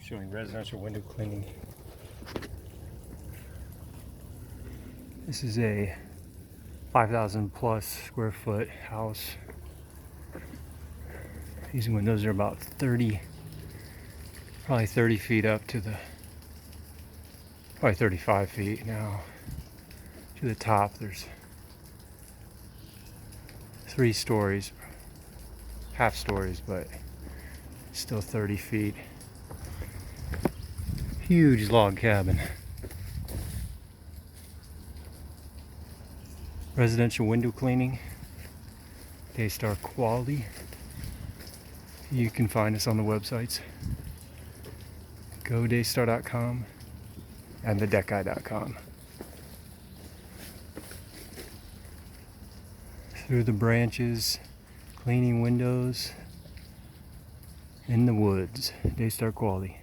showing residential window cleaning. This is a 5,000 plus square foot house. These windows are about probably 30 feet up to the, probably 35 feet now to the top. There's 3 stories, half stories, but still 30 feet. Huge log cabin. Residential window cleaning, Daystar quality. You can find us on the websites godaystar.com and thedeckguy.com. Through the branches, cleaning windows in the woods, Daystar quality.